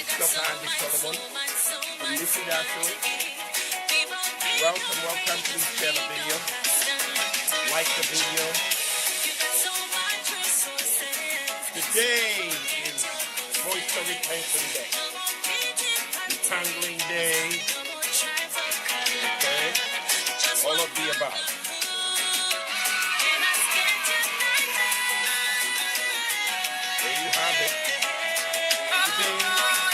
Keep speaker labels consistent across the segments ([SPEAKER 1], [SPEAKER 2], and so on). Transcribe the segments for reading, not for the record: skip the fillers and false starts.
[SPEAKER 1] Solomon from Nissi. Welcome. Please share the video. Like the video. Today is Moisture Retention Day. Detangling Day. Okay? All of the above. There you have it. Today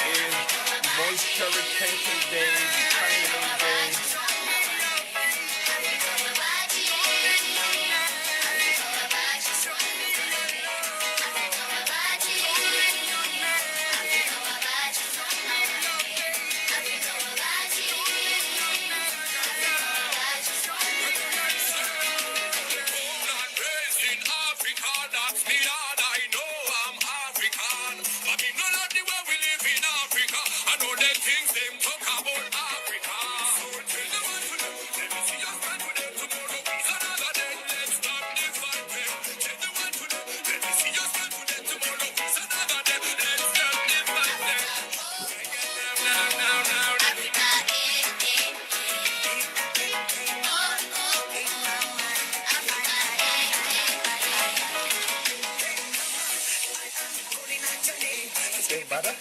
[SPEAKER 1] is Moisture Retention Day, Detangling Day. Butter.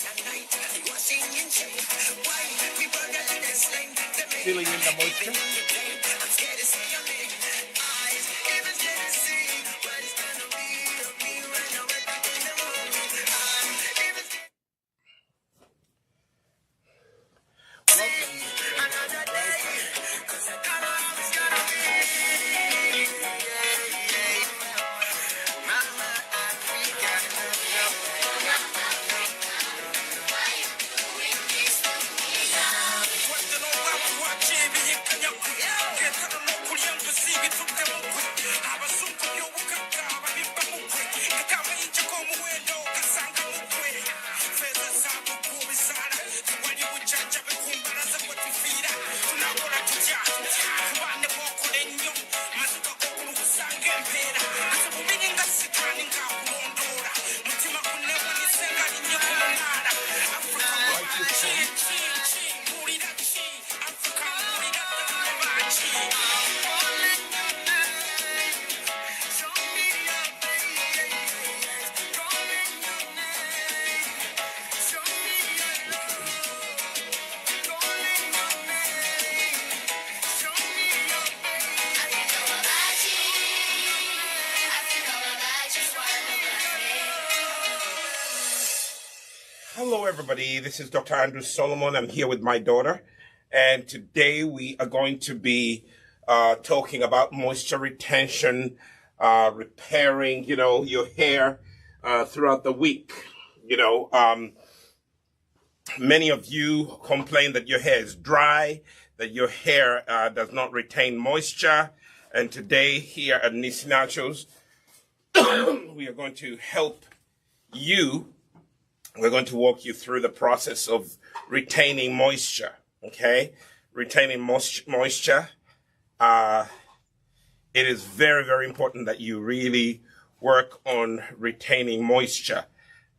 [SPEAKER 1] Filling in the moisture. Hello everybody, this is Dr. Andrew Solomon. I'm here with my daughter, and today we are going to be talking about moisture retention, repairing, your hair throughout the week. Many of you complain that your hair is dry, that your hair does not retain moisture, and today here at Nissi Naturals, we are going to help you. We're going to walk you through the process of retaining moisture, okay? Retaining moisture. It is very, very important that you really work on retaining moisture.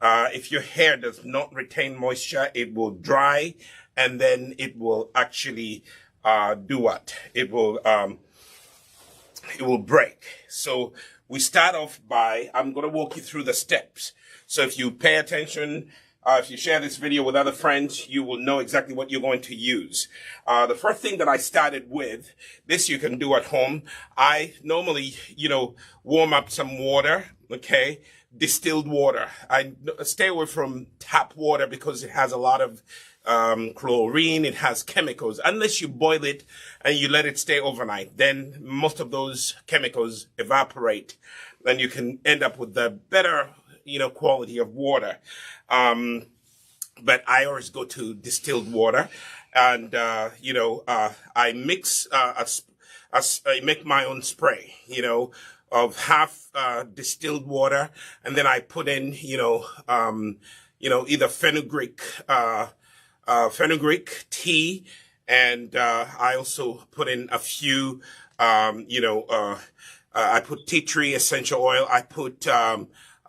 [SPEAKER 1] If your hair does not retain moisture, it will dry, and then it will actually do what? It will break. So we start off by, I'm going to walk you through the steps. So if you pay attention, if you share this video with other friends, you will know exactly what you're going to use. The first thing that I started with, this you can do at home. I normally, warm up some water, okay? Distilled water. I stay away from tap water because it has a lot of chlorine, it has chemicals. Unless you boil it and you let it stay overnight, then most of those chemicals evaporate, and you can end up with the better quality of water. But I always go to distilled water, and, I mix, I make my own spray, of half, distilled water. And then I put in, either fenugreek tea. And, I also put in a few, I put tea tree essential oil. I put,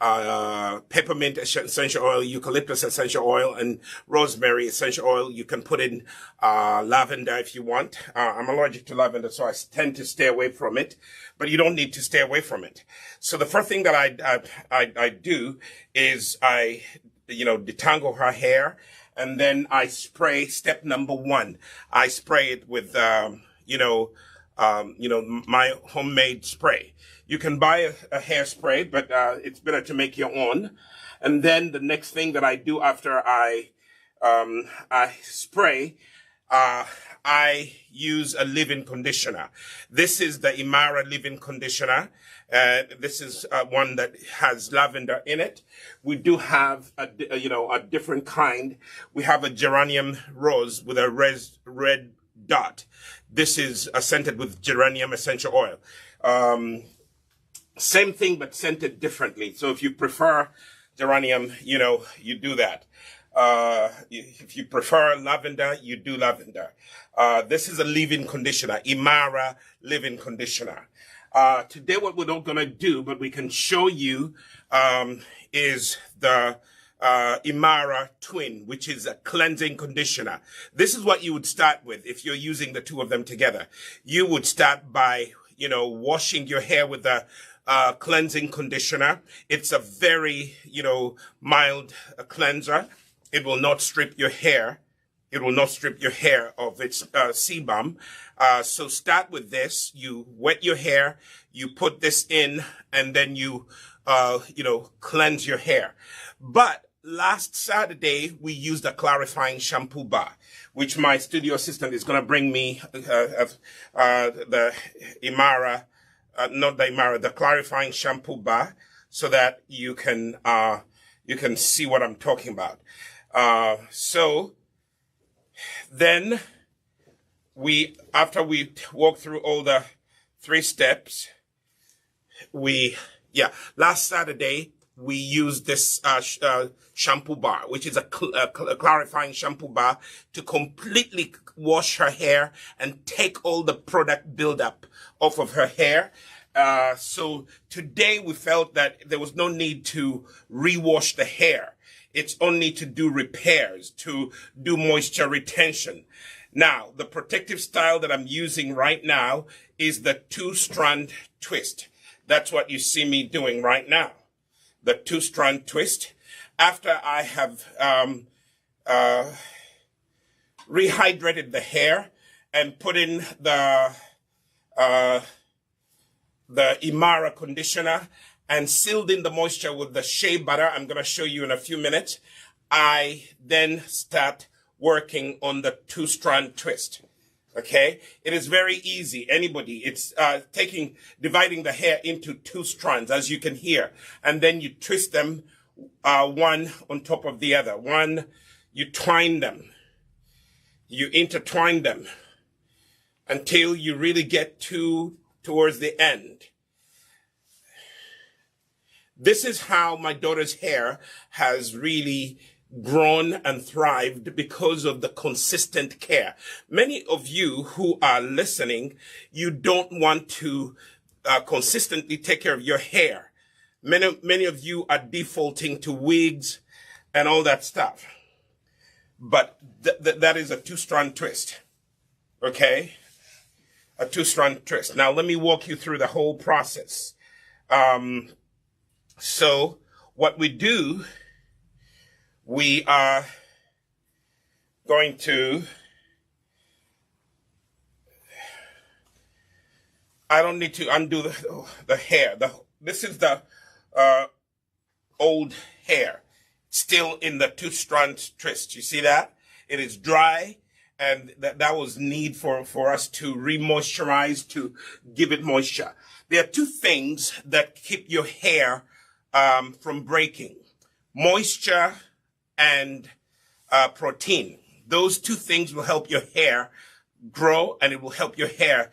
[SPEAKER 1] peppermint essential oil, eucalyptus essential oil, and rosemary essential oil. You can put in lavender if you want. I'm allergic to lavender, so I tend to stay away from it. But you don't need to stay away from it. So the first thing that I do is I detangle her hair, and then I spray. Step number 1, I spray it with my homemade spray. You can buy a hairspray, but it's better to make your own. And then the next thing that I do after I spray, I use a leave-in conditioner. This is the Imara leave-in conditioner. This is one that has lavender in it. We do have a different kind. We have a geranium rose with a red dot. This is scented with geranium essential oil. Same thing, but scented differently. So if you prefer geranium, you do that. If you prefer lavender, you do lavender. This is a leave-in conditioner, Imara leave-in conditioner. Today what we're not going to do, but we can show you, is the Imara Twin, which is a cleansing conditioner. This is what you would start with if you're using the two of them together. You would start by, washing your hair with the cleansing conditioner. It's a very, mild cleanser. It will not strip your hair. It will not strip your hair of its sebum. So start with this. You wet your hair. You put this in, and then you, cleanse your hair. But last Saturday, we used a clarifying shampoo bar, which my studio assistant is going to bring me the Imara, the clarifying shampoo bar, so that you can see what I'm talking about. So then after we walk through all the 3 steps, last Saturday, we used this shampoo bar, which is a clarifying shampoo bar, to completely wash her hair and take all the product buildup off of her hair. So today we felt that there was no need to rewash the hair. It's only to do repairs, to do moisture retention. Now, the protective style that I'm using right now is the Two-Strand Twist. That's what you see me doing right now. The Two-Strand Twist. After I have rehydrated the hair and put in the Imara conditioner and sealed in the moisture with the shea butter, I'm going to show you in a few minutes, I then start working on the Two-Strand Twist. Okay, it is very easy. Anybody, it's dividing the hair into 2 strands, as you can hear, and then you twist them one on top of the other. One, you twine them, you intertwine them until you really get towards the end. This is how my daughter's hair has really grown and thrived, because of the consistent care. Many of you who are listening, you don't want to consistently take care of your hair. Many of you are defaulting to wigs and all that stuff. But that is a Two-Strand Twist. Okay? A Two-Strand Twist. Now let me walk you through the whole process. So what we do, we are going to, I don't need to undo the hair. This is the old hair, still in the Two-Strand Twist. You see that? It is dry, and that was need for us to re-moisturize, to give it moisture. There are 2 things that keep your hair from breaking: moisture and protein. Those 2 things will help your hair grow, and it will help your hair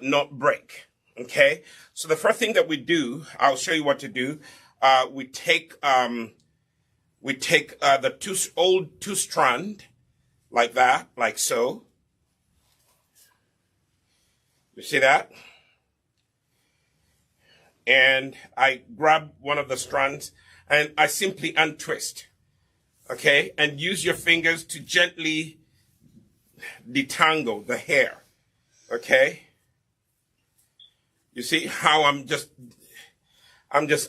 [SPEAKER 1] not break. Okay? So the first thing that we do, I'll show you what to do. We take the old two-strand, like that, like so. You see that? and I grab one of the strands and I simply untwist, okay? And use your fingers to gently detangle the hair, okay? You see how I'm just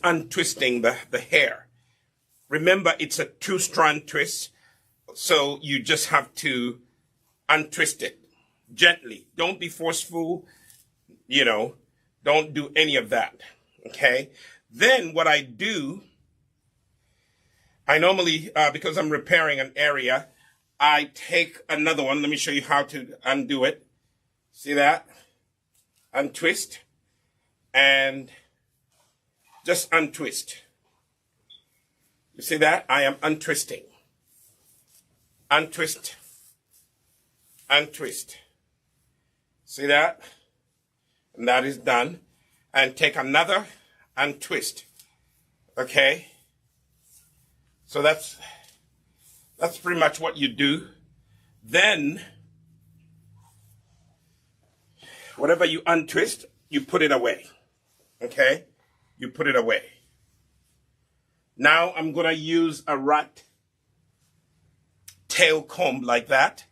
[SPEAKER 1] untwisting the hair. Remember, it's a two-strand twist, so you just have to untwist it gently. Don't be forceful, you know, don't do any of that, okay? Then what I do, I normally, because I'm repairing an area, I take another one. Let me show you how to undo it. See that? Untwist and just untwist. You see that? I am untwisting. Untwist. Untwist. See that? And that is done. And take another untwist. Okay? So that's pretty much what you do. Then, whatever you untwist, you put it away. Okay? You put it away. Now I'm going to use a rat tail comb like that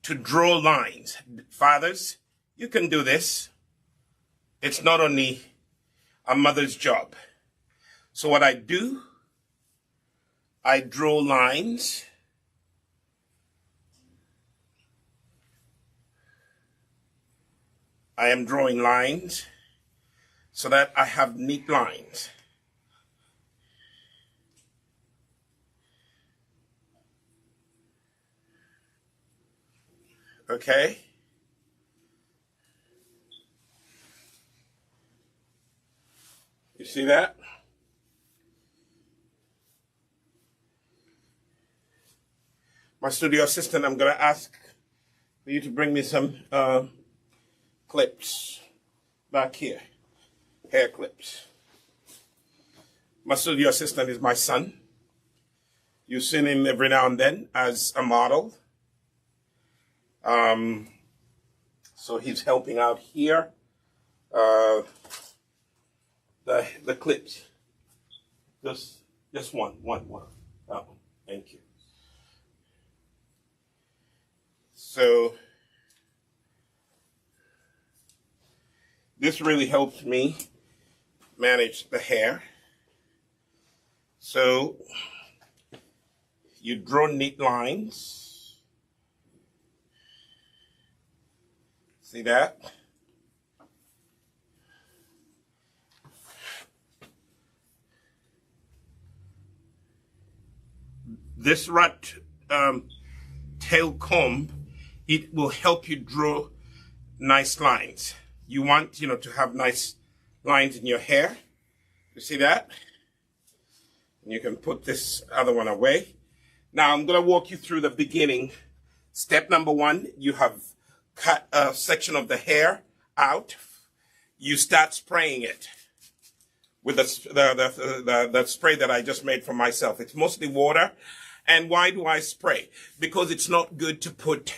[SPEAKER 1] to draw lines. Fathers, you can do this. It's not only a mother's job. So what I do, I draw lines. I am drawing lines so that I have neat lines. Okay? You see that? My studio assistant, I'm going to ask for you to bring me some clips back here. Hair clips. My studio assistant is my son. You've seen him every now and then as a model. So he's helping out here. The clips. Just one. That one. Thank you. So this really helps me manage the hair. So you draw neat lines. See that? This rat tail comb, it will help you draw nice lines. You want, to have nice lines in your hair. You see that? And you can put this other one away. Now I'm going to walk you through the beginning. Step number 1, you have cut a section of the hair out. You start spraying it with the spray that I just made for myself. It's mostly water. And why do I spray? Because it's not good to put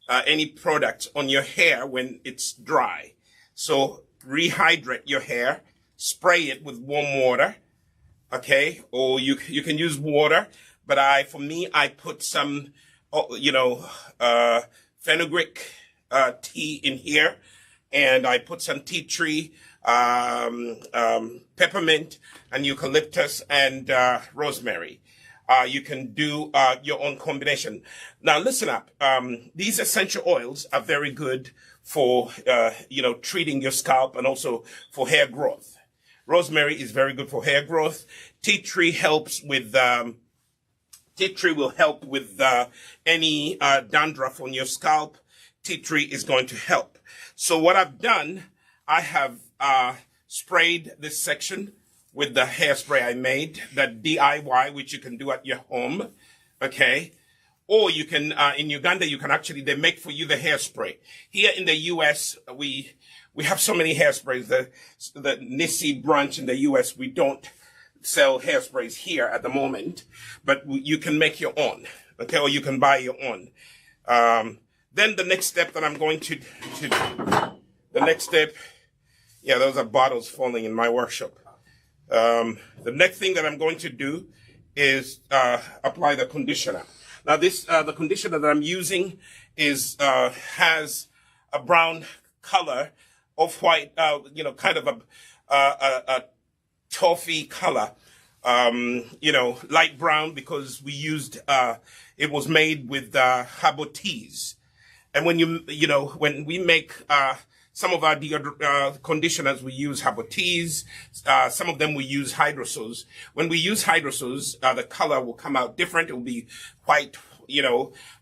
[SPEAKER 1] any product on your hair when it's dry. So rehydrate your hair, spray it with warm water, okay? Or you can use water, but for me, I put some, fenugreek tea in here, and I put some tea tree, peppermint, and eucalyptus, and rosemary. You can do your own combination. Now, listen up. These essential oils are very good for, treating your scalp and also for hair growth. Rosemary is very good for hair growth. Tea tree helps with, tea tree will help with any dandruff on your scalp. Tea tree is going to help. So what I've done, I have sprayed this section with the hairspray I made, the DIY, which you can do at your home, okay? Or you can, in Uganda, they make for you the hairspray. Here in the U.S., we have so many hairsprays. The Nissi branch in the U.S., we don't sell hairsprays here at the moment, but you can make your own, okay? Or you can buy your own. Then the next step that I'm going to The next step, yeah, those are bottles falling in my workshop. The next thing that I'm going to do is apply the conditioner. Now this, the conditioner that I'm using is has a brown color, off-white, kind of a toffee color, light brown, because we used, it was made with herbal teas. And when when we make some of our conditioners, we use herbal teas. Some of them we use hydrosols. When we use hydrosols, the color will come out different. It will be white,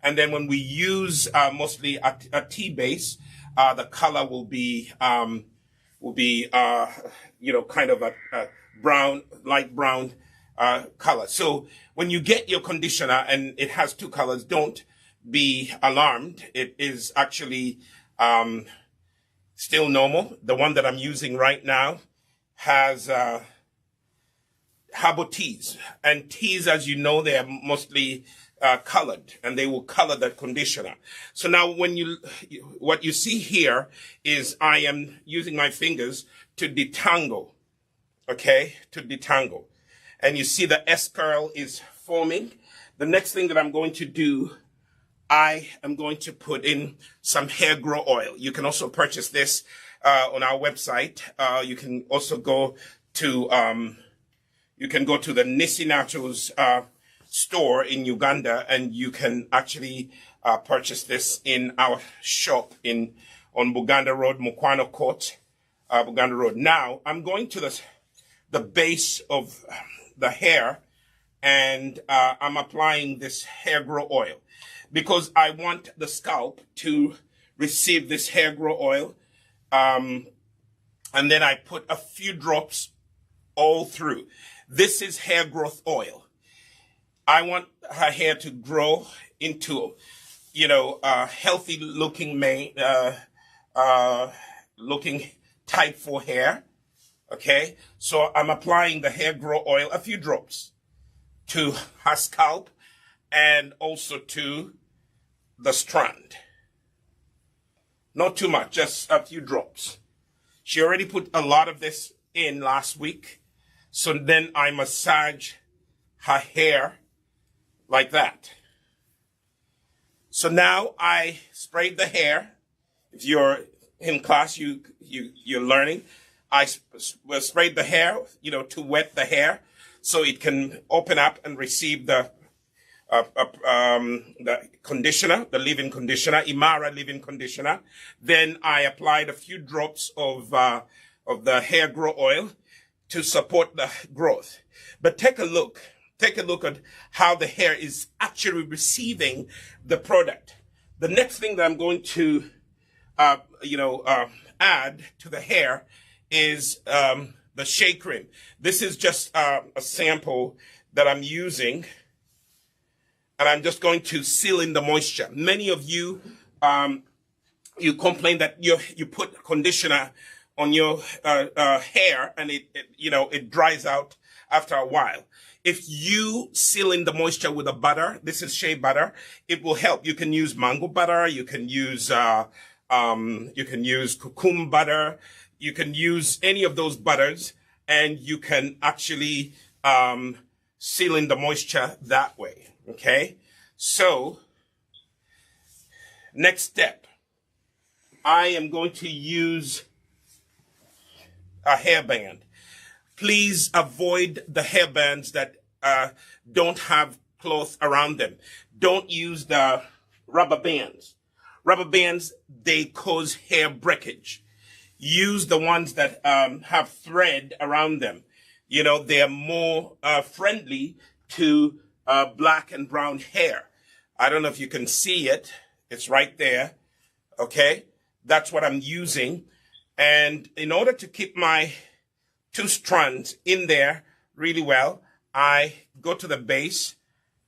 [SPEAKER 1] and then when we use mostly a tea base, the color will be kind of a brown, light brown color. So when you get your conditioner and it has two colors, don't be alarmed. It is actually still normal. The one that I'm using right now has herbal teas. And teas, as you know, they are mostly colored, and they will color that conditioner. So now what you see here is I am using my fingers to detangle, okay, to detangle. And you see the S-curl is forming. The next thing that I'm going to do, I am going to put in some HairGro oil. You can also purchase this on our website. You can also go to the Nissi Naturals store in Uganda, and you can actually purchase this in our shop on Buganda Road, Mukwano Court, Buganda Road. Now I'm going to the base of the hair, and I'm applying this HairGro oil because I want the scalp to receive this HairGro oil, and then I put a few drops all through. This is hair growth oil. I want her hair to grow into, a healthy looking looking type for hair. Okay, so I'm applying the HairGro oil, a few drops, to her scalp and also to the strand. Not too much, just a few drops. She already put a lot of this in last week. So then I massage her hair like that. So now I sprayed the hair. If you're in class, you're learning. I sprayed the hair, to wet the hair so it can open up and receive the conditioner, the leave-in conditioner, Imara leave-in conditioner. Then I applied a few drops of the HairGro oil to support the growth. But take a look at how the hair is actually receiving the product. The next thing that I'm going to, add to the hair is the Shea Cream. This is just a sample that I'm using, and I'm just going to seal in the moisture. Many of you, you complain that you put conditioner on your hair and it dries out after a while. If you seal in the moisture with a butter, this is shea butter, it will help. You can use mango butter, you can use cucumber butter, you can use any of those butters, and you can actually seal in the moisture that way. Okay, so next step, I am going to use a hairband. Please avoid the hairbands that don't have cloth around them. Don't use the rubber bands. Rubber bands, they cause hair breakage. Use the ones that have thread around them. They are more friendly to black and brown hair. I don't know if you can see it. It's right there. Okay, that's what I'm using. And in order to keep my two strands in there really well, I go to the base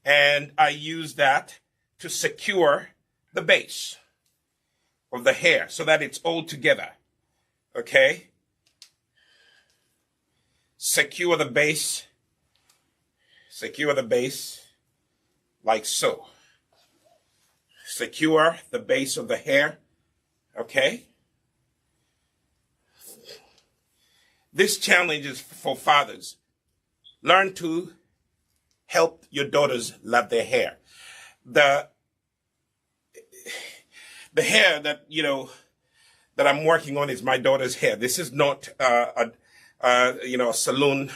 [SPEAKER 1] and I use that to secure the base of the hair so that it's all together. Okay? Secure the base like so. Secure the base of the hair. Okay? This challenge is for fathers. Learn to help your daughters love their hair. The hair that, that I'm working on is my daughter's hair. This is not a salon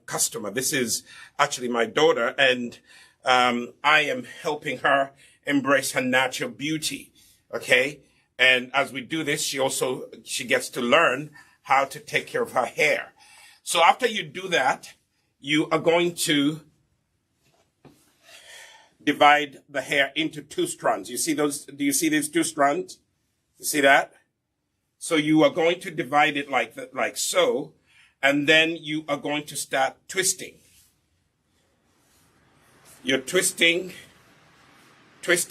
[SPEAKER 1] customer. This is actually my daughter, and I am helping her embrace her natural beauty. Okay, and as we do this, she gets to learn how to take care of her hair. So after you do that, you are going to divide the hair into 2 strands. You see those? Do you see these 2 strands? You see that? So you are going to divide it like so, and then you are going to start twisting. You're twisting. This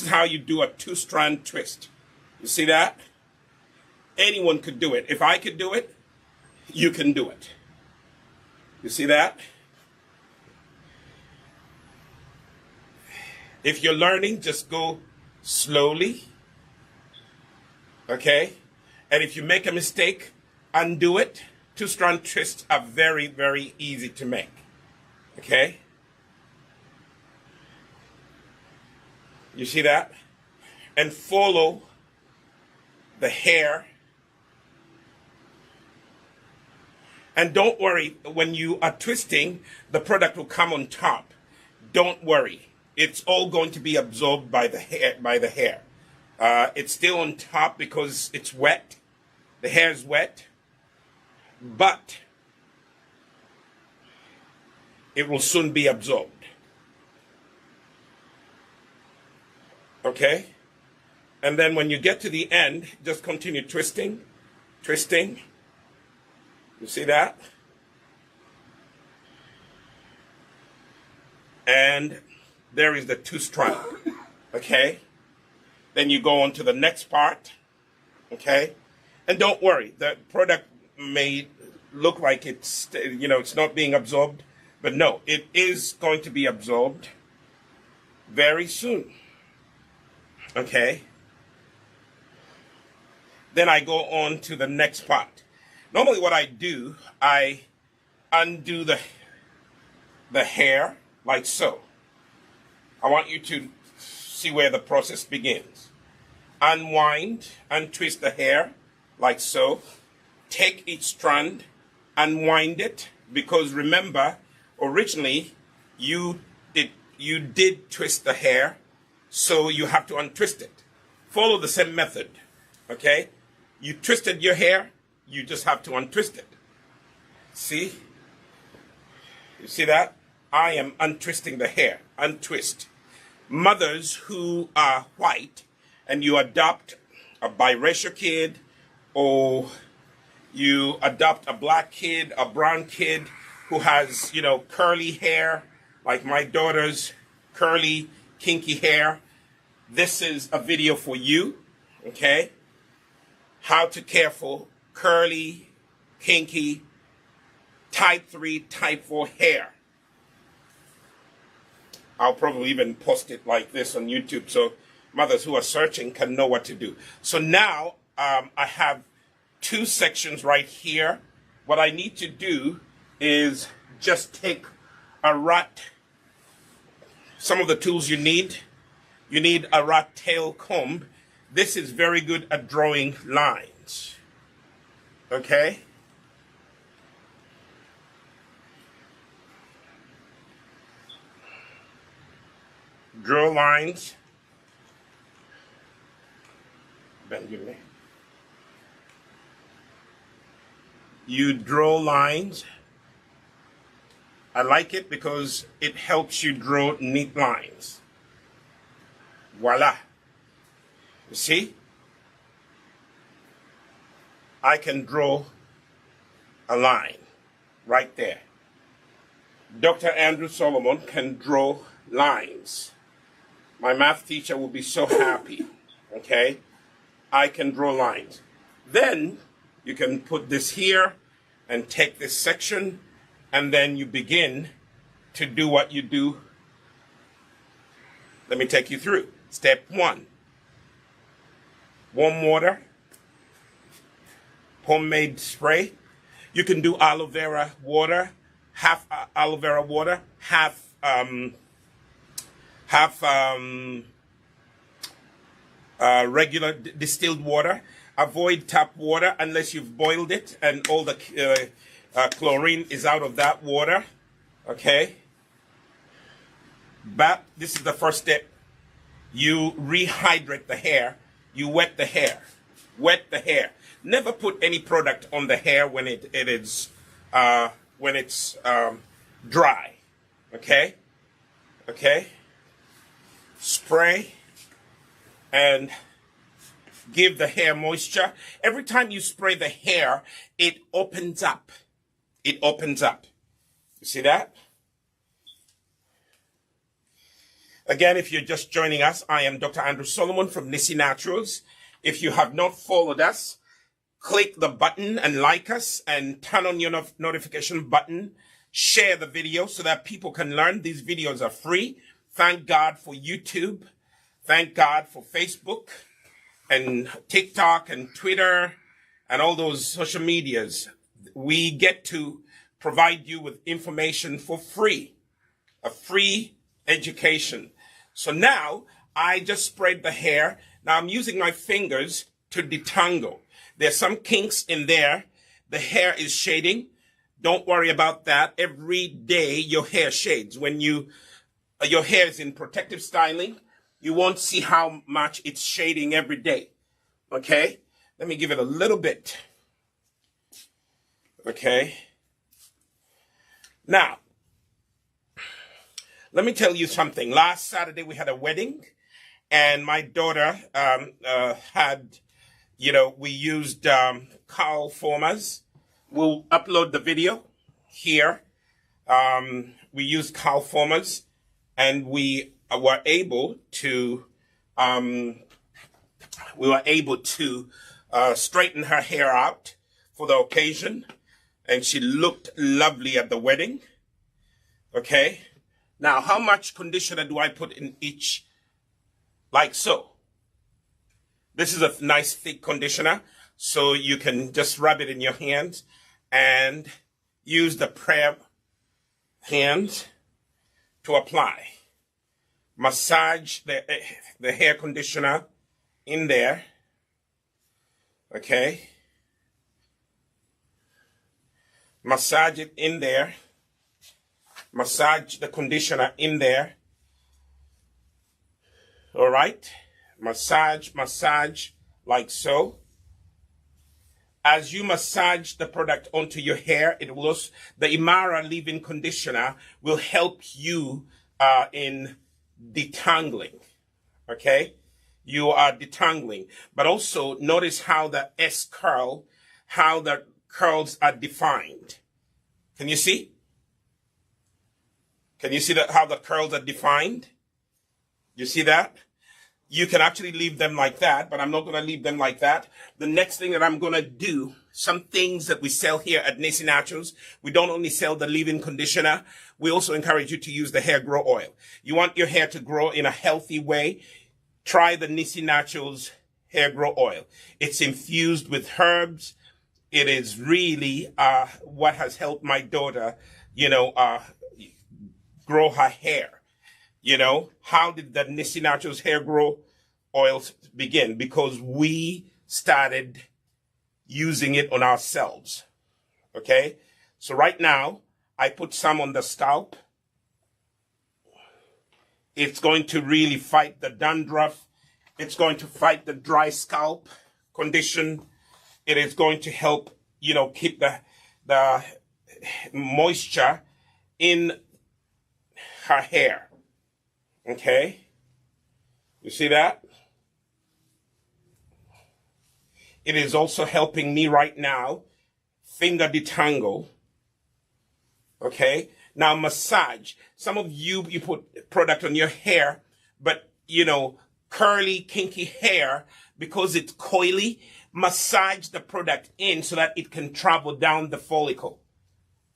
[SPEAKER 1] is how you do a 2-strand twist. You see that? Anyone could do it. If I could do it, you can do it. You see that? If you're learning, just go slowly. Okay? And if you make a mistake, undo it. 2-strand twists are very, very easy to make. Okay? You see that? And follow the hair. And don't worry, when you are twisting, the product will come on top. Don't worry. It's all going to be absorbed by the hair. It's still on top because it's wet. The hair is wet. But it will soon be absorbed. Okay? And then when you get to the end, just continue twisting. You see that? And there is the 2-strand. Okay? Then you go on to the next part. Okay? And don't worry, the product may look like it's not being absorbed, but no, it is going to be absorbed very soon. Okay? Then I go on to the next part. Normally what I do, I undo the hair like so. I want you to see where the process begins. Unwind, untwist the hair like so. Take each strand, unwind it, because remember, originally you did twist the hair, so you have to untwist it. Follow the same method, okay? You twisted your hair, you just have to untwist it. See? You see that? I am untwisting the hair. Untwist. Mothers who are white and you adopt a biracial kid, or you adopt a black kid, a brown kid who has, curly hair, like my daughter's curly, kinky hair, this is a video for you, okay? How to care for curly, kinky, type 3, type 4 hair. I'll probably even post it like this on YouTube so mothers who are searching can know what to do. So now I have 2 sections right here. What I need to do is just take a rat, some of the tools you need. You need a rat tail comb. This is very good at drawing lines. Okay? Draw lines. Benjamin. You draw lines. I like it because it helps you draw neat lines. Voila. You see? I can draw a line right there. Dr. Andrew Solomon can draw lines. My math teacher will be so happy. Okay? I can draw lines. Then you can put this here and take this section, and then you begin to do what you do. Let me take you through. Step 1. Warm water. homemade spray. You can do aloe vera water, half aloe vera water, half regular distilled water. Avoid tap water unless you've boiled it and all the chlorine is out of that water. Okay? But this is the first step. You rehydrate the hair. You wet the hair. Wet the hair. Never put any product on the hair when it's dry. Okay? Okay? Spray and give the hair moisture. Every time you spray the hair, it opens up. It opens up. You see that? Again, if you're just joining us, I am Dr. Andrew Solomon from Nissi Naturals. If you have not followed us, click the button and like us and turn on your notification button. Share the video so that people can learn. These videos are free. Thank God for YouTube. Thank God for Facebook and TikTok and Twitter and all those social medias. We get to provide you with information for free, a free education. So now I just sprayed the hair. Now I'm using my fingers to detangle. There's some kinks in there. The hair is shading. Don't worry about that. Every day your hair shades. When your hair is in protective styling, you won't see how much it's shading every day. Okay? Let me give it a little bit. Okay? Now, let me tell you something. Last Saturday we had a wedding, and my daughter we used curl formers. We'll upload the video here. We used curl formers, and we were able to straighten her hair out for the occasion, and she looked lovely at the wedding. Okay. Now, how much conditioner do I put in each? Like so. This is a nice thick conditioner, so you can just rub it in your hands and use the prayer hands to apply. Massage the hair conditioner in there. Okay. Massage it in there. Massage the conditioner in there. All right. Massage like so. As you massage the product onto your hair, it will also, the Imara leave-in conditioner will help you in detangling. Okay. You are detangling, but also notice how the S curl, how the curls are defined. Can you see? Can you see how the curls are defined? You see that? You can actually leave them like that, but I'm not going to leave them like that. The next thing that I'm going to do, some things that we sell here at Nissi Naturals, we don't only sell the leave-in conditioner, we also encourage you to use the HairGro oil. You want your hair to grow in a healthy way, try the Nissi Naturals HairGro oil. It's infused with herbs. It is really what has helped my daughter, grow her hair. How did the Nissi Naturals HairGro oils begin? Because we started using it on ourselves. Okay? So right now, I put some on the scalp. It's going to really fight the dandruff. It's going to fight the dry scalp condition. It is going to help, keep the moisture in her hair. Okay? You see that? It is also helping me right now finger detangle. Okay? Now massage. Some of you put product on your hair, but curly, kinky hair, because it's coily, massage the product in so that it can travel down the follicle.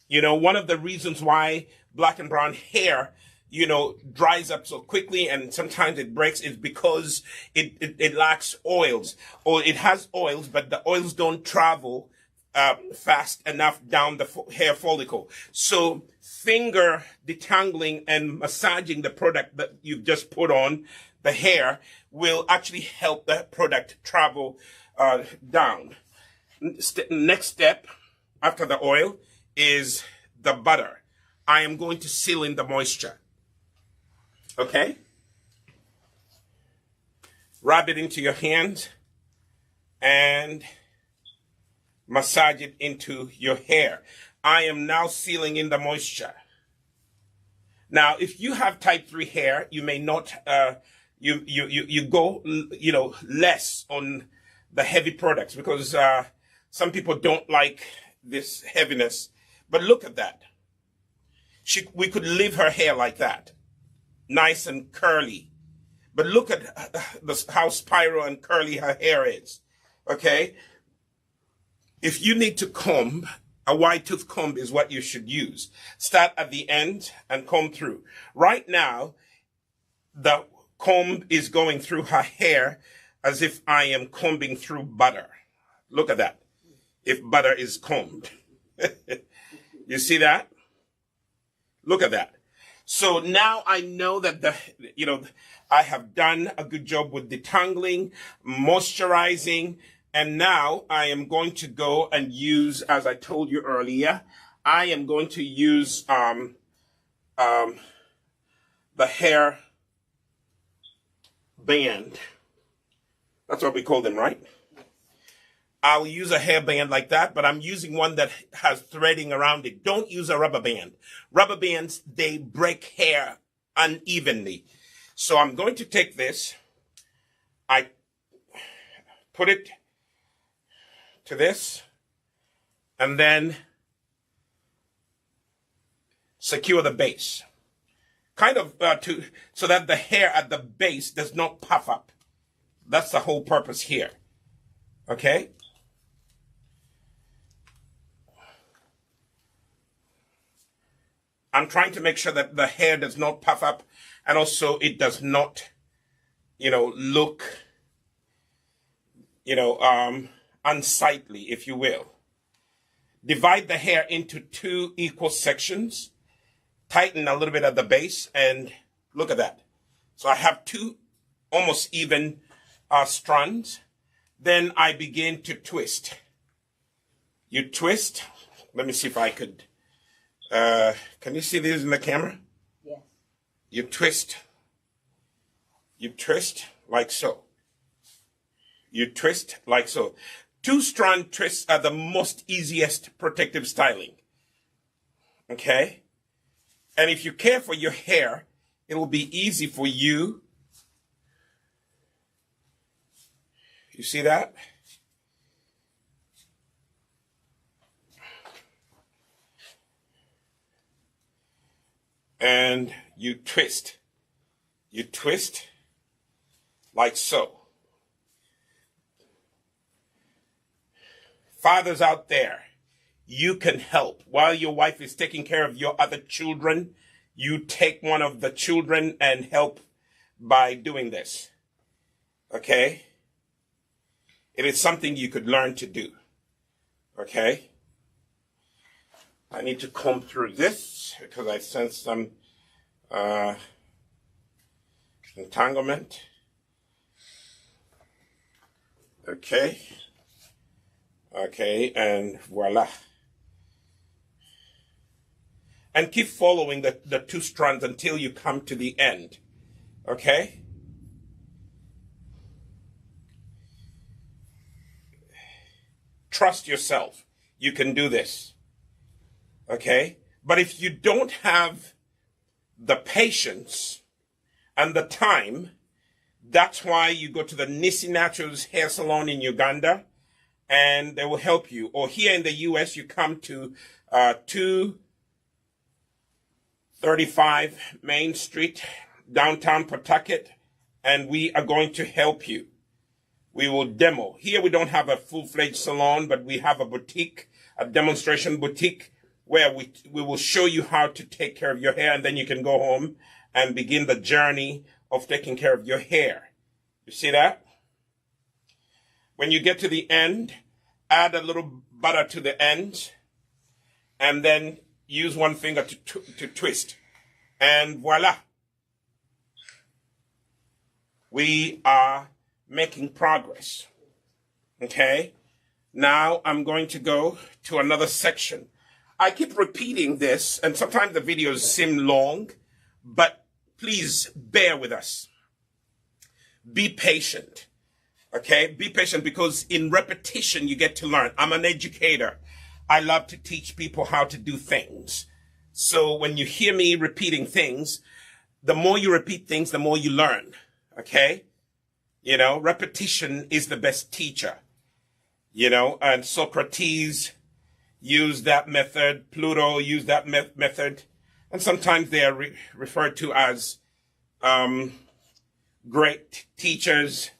[SPEAKER 1] One of the reasons why black and brown hair, dries up so quickly and sometimes it breaks is because it lacks oils, or it has oils, but the oils don't travel fast enough down the hair follicle. So finger detangling and massaging the product that you've just put on the hair will actually help the product travel down. Next step after the oil is the butter. I am going to seal in the moisture. Okay? Rub it into your hand and massage it into your hair. I am now sealing in the moisture. Now, if you have type 3 hair, you may not, you go, less on the heavy products because some people don't like this heaviness. But look at that. We could leave her hair like that, nice and curly. But look at how spiral and curly her hair is. Okay? If you need to comb, a wide tooth comb is what you should use. Start at the end and comb through. Right now, the comb is going through her hair as if I am combing through butter. Look at that. If butter is combed. You see that? Look at that. So now I know that I have done a good job with detangling, moisturizing, and now I am going to go and use, as I told you earlier, I am going to use the hair band. That's what we call them, right? I'll use a hair band like that, but I'm using one that has threading around it. Don't use a rubber band. Rubber bands, they break hair unevenly. So I'm going to take this. I put it to this, and then secure the base. Kind of so that the hair at the base does not puff up. That's the whole purpose here. Okay? I'm trying to make sure that the hair does not puff up and also it does not, look, unsightly, if you will. Divide the hair into 2 equal sections. Tighten a little bit at the base and look at that. So I have 2 almost even strands. Then I begin to twist. You twist. Let me see if I could. Can you see these in the camera?
[SPEAKER 2] Yes.
[SPEAKER 1] You twist. You twist like so. You twist like so. 2-strand twists are the most easiest protective styling. Okay? And if you care for your hair, it will be easy for you. You see that? And you twist. You twist like so. Fathers out there, you can help. While your wife is taking care of your other children, you take one of the children and help by doing this. Okay? It is something you could learn to do. Okay? I need to comb through this because I sense some entanglement. Okay. Okay, and voila. And keep following the 2 strands until you come to the end. Okay? Trust yourself. You can do this. Okay? But if you don't have the patience and the time, that's why you go to the Nissi Naturals hair salon in Uganda, and they will help you. Or here in the U.S., you come to 235 Main Street, downtown Pawtucket, and we are going to help you. We will demo. Here we don't have a full-fledged salon, but we have a boutique, a demonstration boutique, where we will show you how to take care of your hair, and then you can go home and begin the journey of taking care of your hair. You see that? When you get to the end, add a little butter to the end, and then use one finger to twist. And voila. We are making progress. Okay? Now I'm going to go to another section. I keep repeating this, and sometimes the videos seem long, but please bear with us. Be patient. Okay? Be patient, because in repetition you get to learn. I'm an educator. I love to teach people how to do things. So when you hear me repeating things, the more you repeat things, the more you learn. Okay? You know, repetition is the best teacher. You know, and Socrates used that method. Pluto used that method. And sometimes they are referred to as great teachers,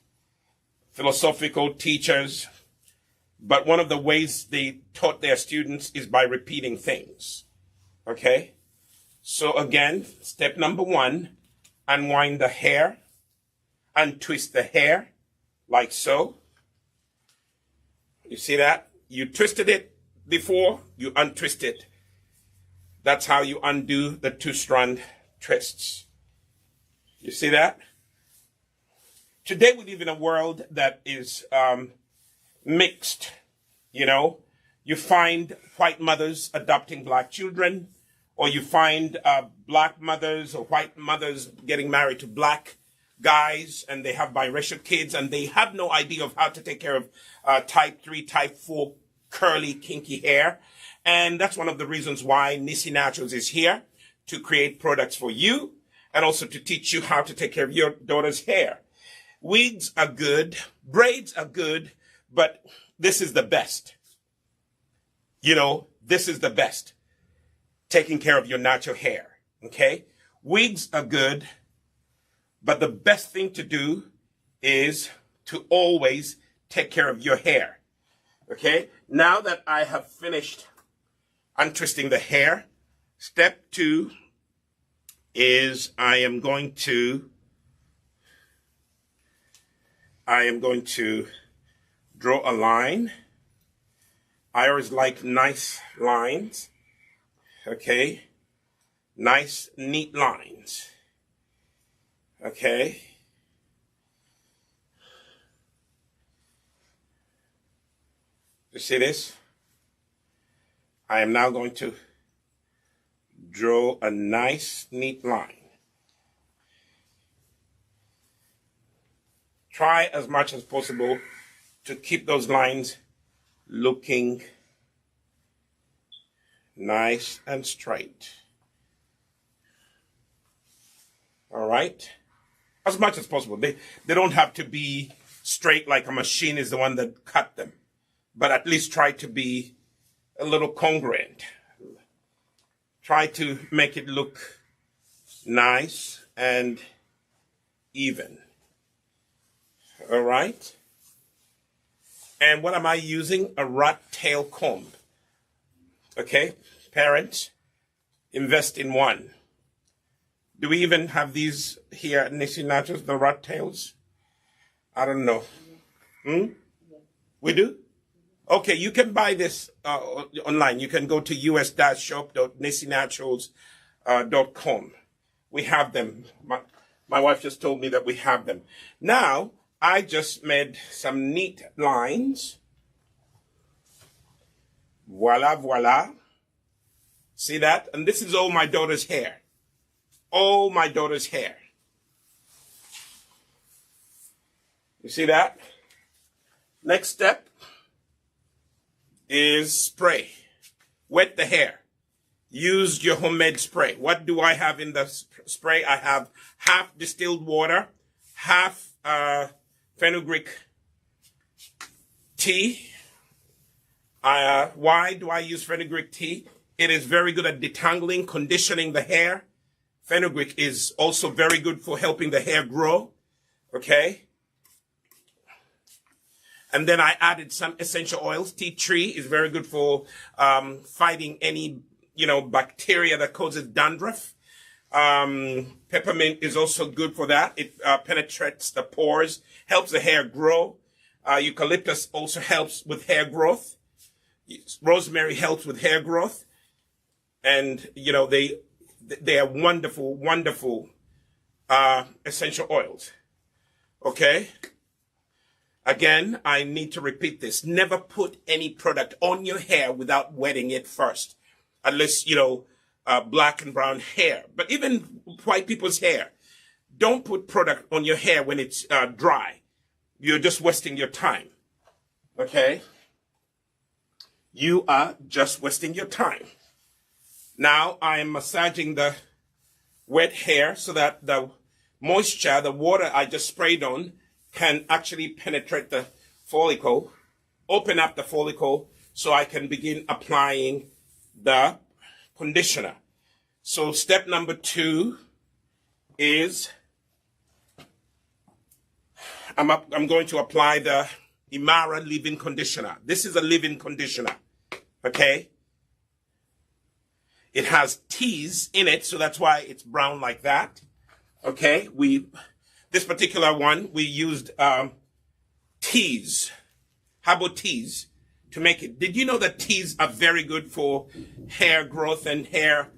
[SPEAKER 1] philosophical teachers. But one of the ways they taught their students is by repeating things. Okay? So again, step number 1, unwind the hair, untwist the hair, like so. You see that? You twisted it before, you untwist it. That's how you undo the 2-strand twists. You see that? Today we live in a world that is mixed. You know, you find white mothers adopting black children, or you find black mothers or white mothers getting married to black guys, and they have biracial kids, and they have no idea of how to take care of type 3, type 4 curly, kinky hair. And that's one of the reasons why Nissi Naturals is here, to create products for you and also to teach you how to take care of your daughter's hair. Wigs are good, braids are good, but this is the best. You know, this is the best. Taking care of your natural hair, okay? Wigs are good, but the best thing to do is to always take care of your hair, okay? Now that I have finished untwisting the hair, step 2 is I am going to draw a line. I always like nice lines, okay? Nice, neat lines, okay? You see this? I am now going to draw a nice, neat line. Try as much as possible to keep those lines looking nice and straight. All right? As much as possible. They don't have to be straight like a machine is the one that cut them. But at least try to be a little congruent. Try to make it look nice and even. All right? And what am I using? A rat tail comb. Okay? Parents, invest in one. Do we even have these here at Nissi Naturals, the rat tails? I don't know. We do? Okay, you can buy this online. You can go to us-shop.nissinaturals.com. We have them. My wife just told me that we have them. Now, I just made some neat lines. Voila, voila. See that? And this is all my daughter's hair. All my daughter's hair. You see that? Next step is spray. Wet the hair. Use your homemade spray. What do I have in the spray? I have half distilled water, half fenugreek tea. Why do I use fenugreek tea? It is very good at detangling, conditioning the hair. Fenugreek is also very good for helping the hair grow. Okay? And then I added some essential oils. Tea tree is very good for fighting any, bacteria that causes dandruff. Peppermint is also good for that. It penetrates the pores, helps the hair grow. Eucalyptus also helps with hair growth. Rosemary helps with hair growth. And, you know, they are wonderful, wonderful essential oils. Okay? Again, I need to repeat this. Never put any product on your hair without wetting it first. Unless, you know, black and brown hair. But even white people's hair. Don't put product on your hair when it's dry. You're just wasting your time. Okay? You are just wasting your time. Now I am massaging the wet hair so that the moisture, the water I just sprayed on, can actually penetrate the follicle, open up the follicle, so I can begin applying the conditioner. So step number 2 is I'm going to apply the Imara leave-in conditioner. This is a leave-in conditioner, okay? It has teas in it, so that's why it's brown like that. Okay, this particular one, we used teas, herbal teas, to make it. Did you know that teas are very good for hair growth and hair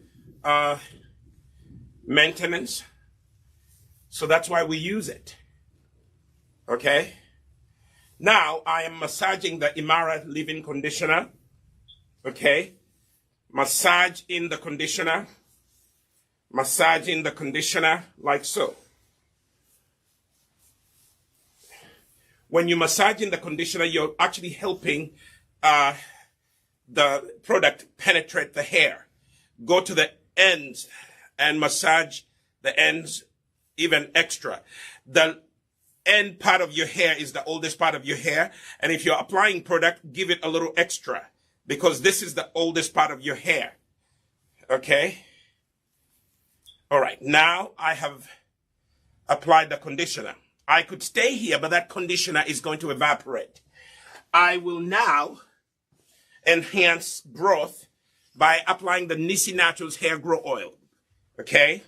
[SPEAKER 1] maintenance? So that's why we use it. Okay? Now, I am massaging the Imara leave-in conditioner. Okay? Massage in the conditioner. Massage in the conditioner like so. When you massage in the conditioner, you're actually helping the product penetrate the hair. Go to the ends and massage the ends even extra. The end part of your hair is the oldest part of your hair. And if you're applying product, give it a little extra, because this is the oldest part of your hair. Okay? All right. Now I have applied the conditioner. I could stay here, but that conditioner is going to evaporate. I will now enhance growth by applying the Nissi Naturals Hair Grow Oil. Okay?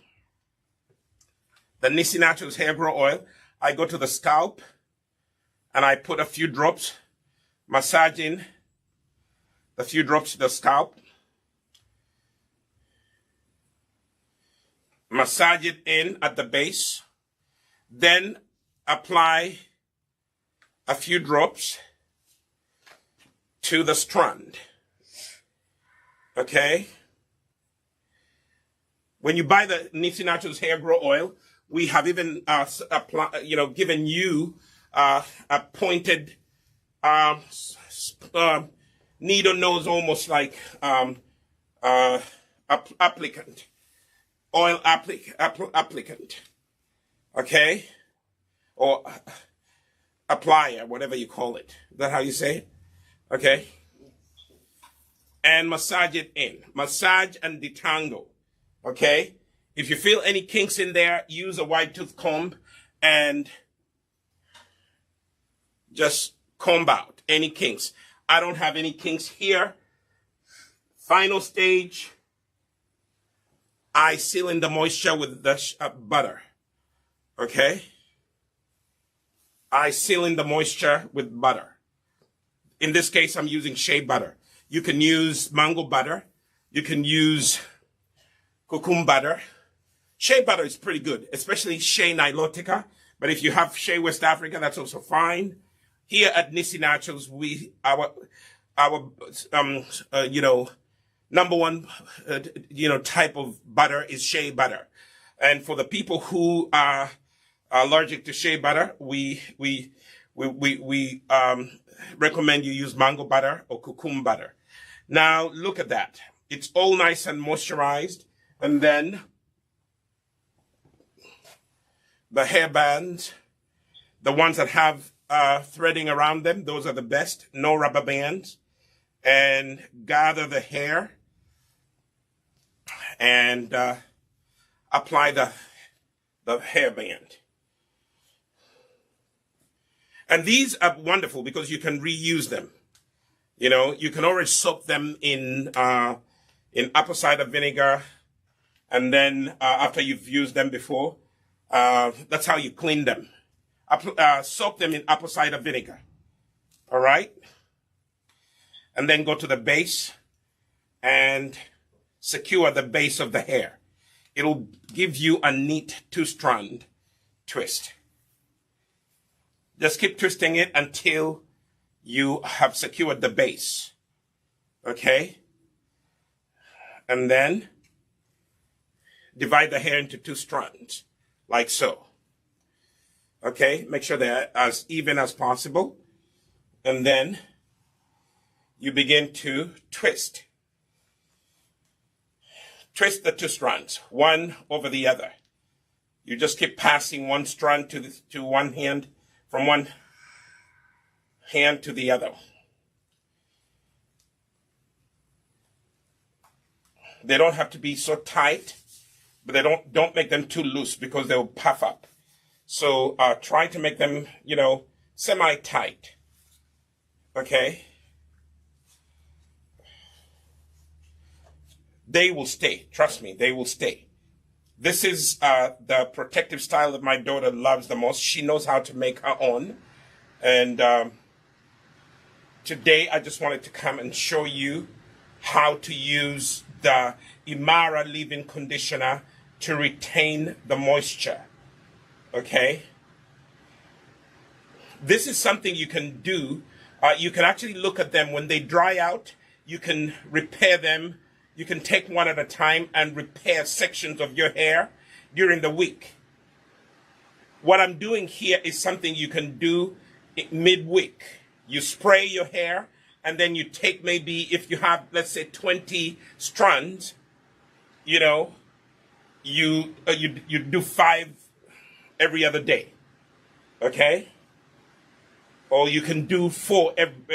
[SPEAKER 1] The Nissi Naturals Hair Grow Oil. I go to the scalp and I put a few drops, massaging a few drops to the scalp. Massage it in at the base. Then apply a few drops to the strand. Okay? When you buy the Nissi Naturals Hair Grow Oil, we have even given you a pointed needle nose, almost like applicant, oil applicant, okay, or applier, whatever you call it. Is that how you say it? Okay. And massage it in. Massage and detangle. Okay. If you feel any kinks in there, use a wide tooth comb and just comb out any kinks. I don't have any kinks here. Final stage, I seal in the moisture with the butter. Okay? I seal in the moisture with butter. In this case, I'm using shea butter. You can use mango butter. You can use cucumber butter. Shea butter is pretty good, especially Shea Nilotica. But if you have Shea West Africa, that's also fine. Here at Nissi Naturals, our number one, type of butter is shea butter. And for the people who are allergic to shea butter, we recommend you use mango butter or cucumber butter. Now, look at that. It's all nice and moisturized. And then the hair bands, the ones that have threading around them, those are the best. No rubber bands. And gather the hair and apply the hairband. And these are wonderful because you can reuse them. You know, you can always soak them in apple cider vinegar, and then after you've used them before, that's how you clean them. Soak them in apple cider vinegar. All right? and then go to the base and secure the base of the hair. It'll give you a neat two-strand twist. Just keep twisting it until you have secured the base. Okay? And then divide the hair into two strands, like so. Okay? Make sure they're as even as possible. And then you begin to twist. Twist the two strands, one over the other. You just keep passing one strand to one hand, from one hand to the other. They don't have to be so tight, but they don't make them too loose because they'll puff up. So try to make them, semi-tight. Okay? They will stay. Trust me, they will stay. This is the protective style that my daughter loves the most. She knows how to make her own. And today I just wanted to come and show you how to use the Imara leave-in conditioner to retain the moisture. Okay? This is something you can do. You can actually look at them when they dry out. You can repair them. You can take one at a time and repair sections of your hair during the week. What I'm doing here is something you can do midweek. You spray your hair, and then you take maybe, if you have, let's say, 20 strands, you do 5 every other day. Okay? Or you can do 4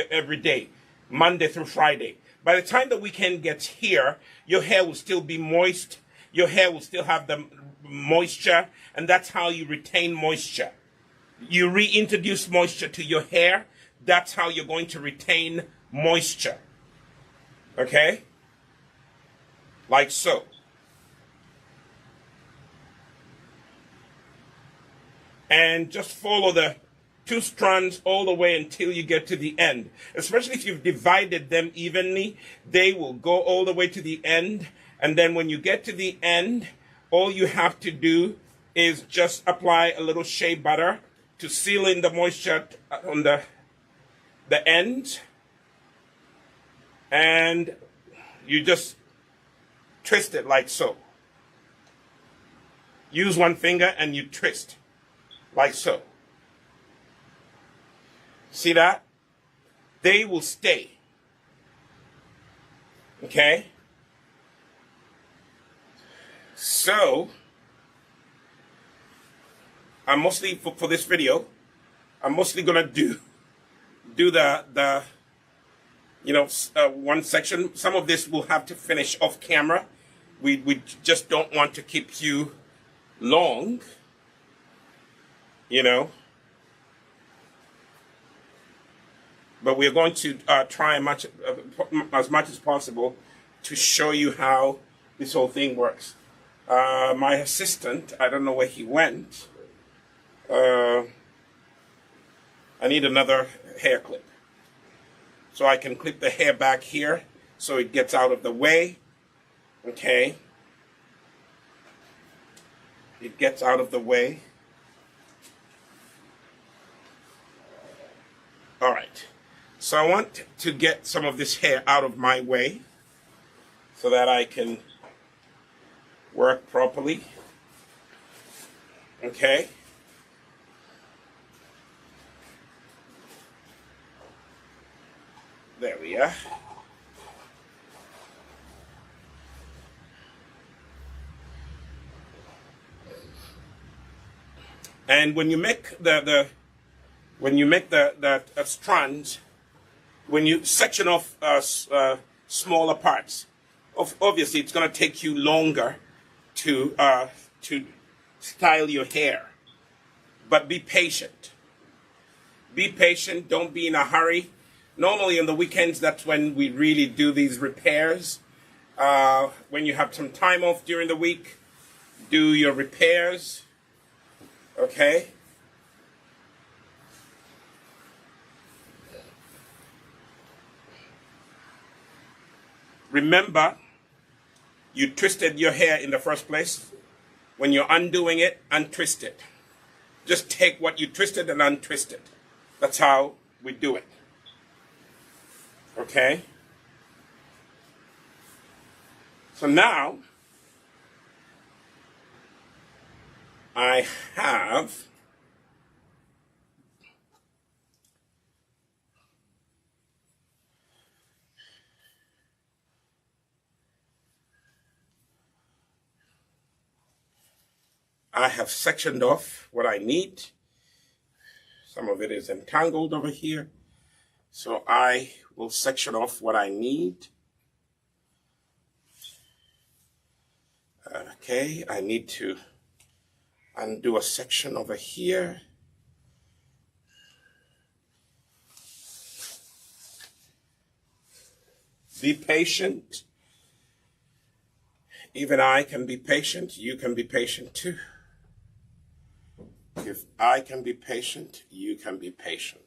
[SPEAKER 1] every day, Monday through Friday. By the time the weekend gets here, your hair will still be moist. Your hair will still have the moisture, and that's how you retain moisture. You reintroduce moisture to your hair. That's how you're going to retain moisture. Okay? Like so. And just follow the 2 strands all the way until you get to the end. Especially if you've divided them evenly, they will go all the way to the end. And then when you get to the end, all you have to do is just apply a little shea butter to seal in the moisture on the end. And you just twist it like so. Use one finger and you twist like so. See that? They will stay. Okay? So, I'm mostly, for this video, I'm mostly going to do the one section. Some of this we'll have to finish off camera. We just don't want to keep you long, But we're going to try as much as possible to show you how this whole thing works. My assistant, I don't know where he went. I need another hair clip. So I can clip the hair back here so it gets out of the way. Okay. It gets out of the way. All right. So I want to get some of this hair out of my way so that I can work properly. Okay. There we are. And when you make the strands, when you section off smaller parts, obviously it's going to take you longer to style your hair. But be patient. Be patient. Don't be in a hurry. Normally on the weekends, that's when we really do these repairs. When you have some time off during the week, do your repairs. Okay? Remember, you twisted your hair in the first place. When you're undoing it, untwist it. Just take what you twisted and untwist it. That's how we do it. Okay? So now, I have sectioned off what I need. Some of it is entangled over here. So I will section off what I need. Okay, I need to undo a section over here. Be patient. Even I can be patient. You can be patient too. If I can be patient, you can be patient.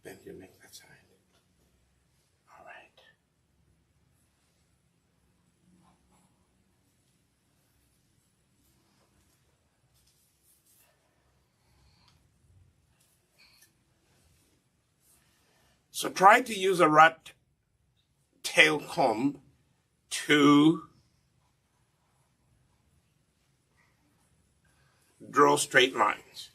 [SPEAKER 1] Bend your neck that side. All right. So try to use a rat tail comb to draw straight lines.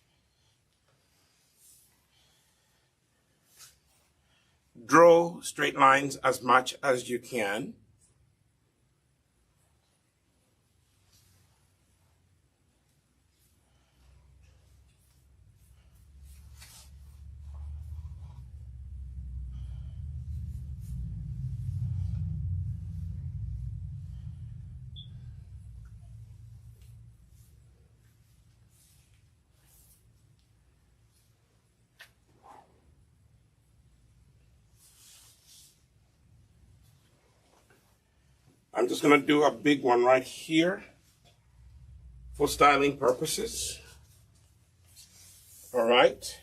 [SPEAKER 1] Draw straight lines as much as you can. I'm just going to do a big one right here for styling purposes. All right.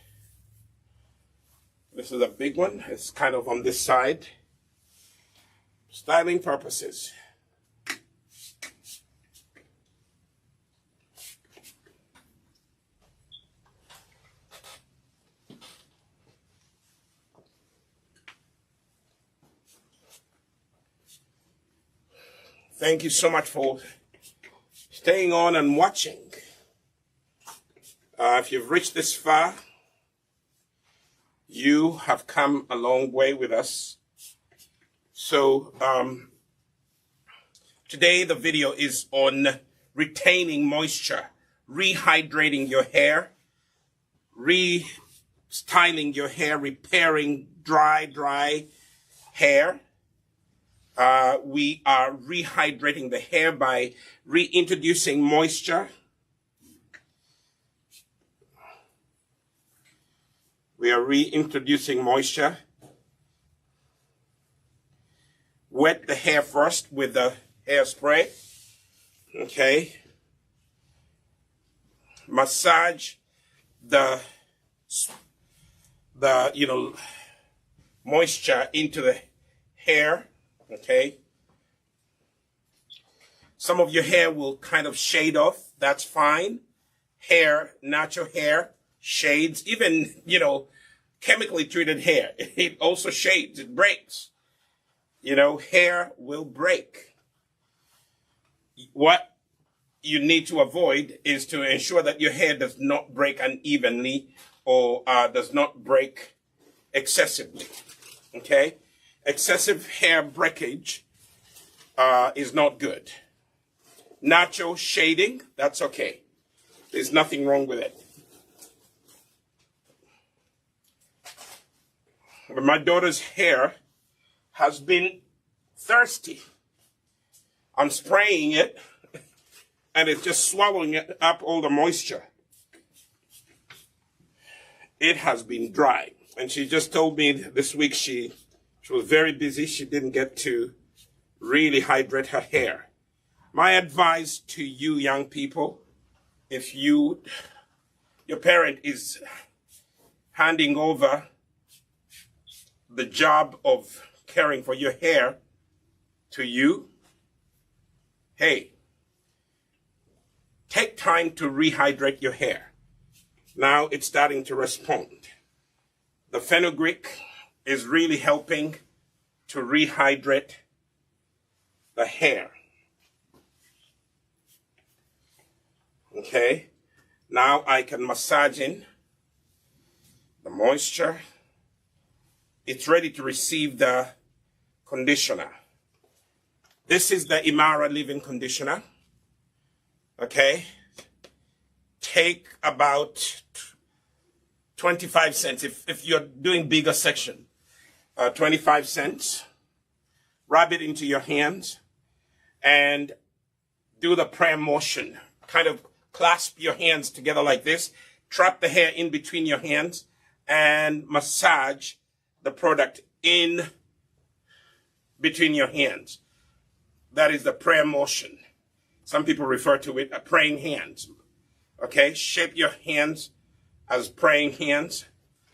[SPEAKER 1] This is a big one. It's kind of on this side. Styling purposes. Thank you so much for staying on and watching. If you've reached this far, you have come a long way with us. So today the video is on retaining moisture, rehydrating your hair, restyling your hair, repairing dry hair. We are rehydrating the hair by reintroducing moisture. We are reintroducing moisture. Wet the hair first with the hairspray. Okay. Massage the moisture into the hair. Okay. Some of your hair will kind of shade off. That's fine. Hair, natural hair, shades, even, chemically treated hair. It also shades. It breaks. Hair will break. What you need to avoid is to ensure that your hair does not break unevenly or does not break excessively. Okay? Excessive hair breakage is not good. Natural shading, that's okay. There's nothing wrong with it. But my daughter's hair has been thirsty. I'm spraying it, and it's just swallowing up all the moisture. It has been dry. And she just told me this week she was very busy. She didn't get to really hydrate her hair. My advice to you young people, if your parent is handing over the job of caring for your hair to you, hey, take time to rehydrate your hair. Now it's starting to respond. The fenugreek is really helping to rehydrate the hair. Okay, now I can massage in the moisture. It's ready to receive the conditioner. This is the Imara leave-in conditioner. Okay, take about 25 cents. If you're doing bigger section, 25 cents. Rub it into your hands and do the prayer motion. Kind of clasp your hands together like this. Trap the hair in between your hands and massage the product in between your hands. That is the prayer motion. Some people refer to it as praying hands. Okay, shape your hands as praying hands,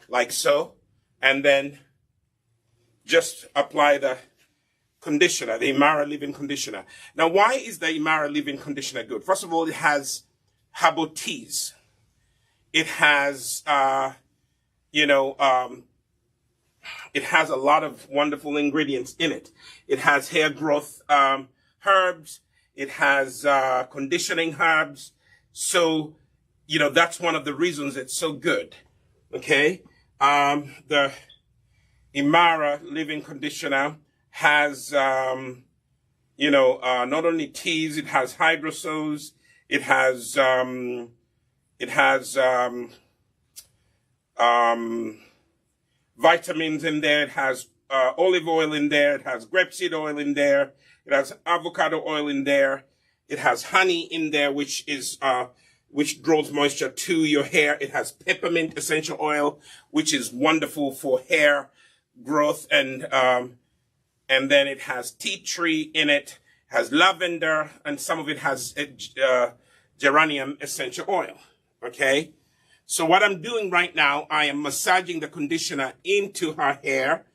[SPEAKER 1] like so, and then just apply the conditioner, the Imara leave-in conditioner. Now, why is the Imara leave-in conditioner good? First of all, it has herbal teas. It has, it has a lot of wonderful ingredients in it. It has hair growth herbs. It has conditioning herbs. So, that's one of the reasons it's so good. Okay? The Imara leave-in conditioner has, not only teas, it has hydrosols, it has vitamins in there, it has olive oil in there, it has grapeseed oil in there, it has avocado oil in there, it has honey in there, which draws moisture to your hair. It has peppermint essential oil, which is wonderful for hair growth, and then it has tea tree in it, has lavender, and some of it has geranium essential oil. Okay, so what I'm doing right now, I am massaging the conditioner into her hair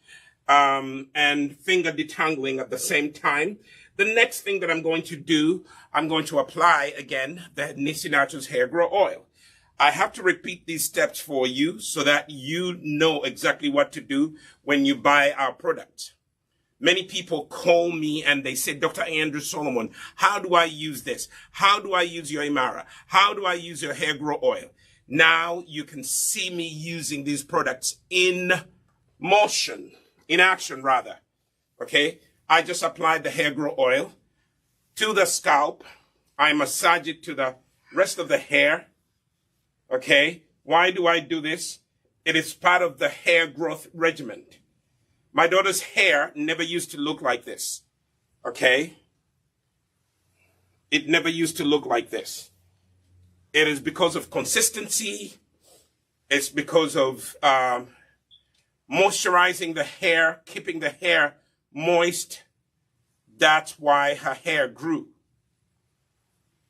[SPEAKER 1] and finger detangling at the same time. The next thing that I'm going to do, I'm going to apply again the Nissi Naturals HairGro oil. I have to repeat these steps for you so that you know exactly what to do when you buy our products. Many people call me and they say, Dr. Andrew Solomon, how do I use this? How do I use your Imara? How do I use your HairGro oil? Now you can see me using these products in motion, in action rather. Okay? I just applied the HairGro oil to the scalp. I massage it to the rest of the hair. Okay? Why do I do this? It is part of the hair growth regimen. My daughter's hair never used to look like this. Okay? It never used to look like this. It is because of consistency. It's because of moisturizing the hair, keeping the hair moist. That's why her hair grew.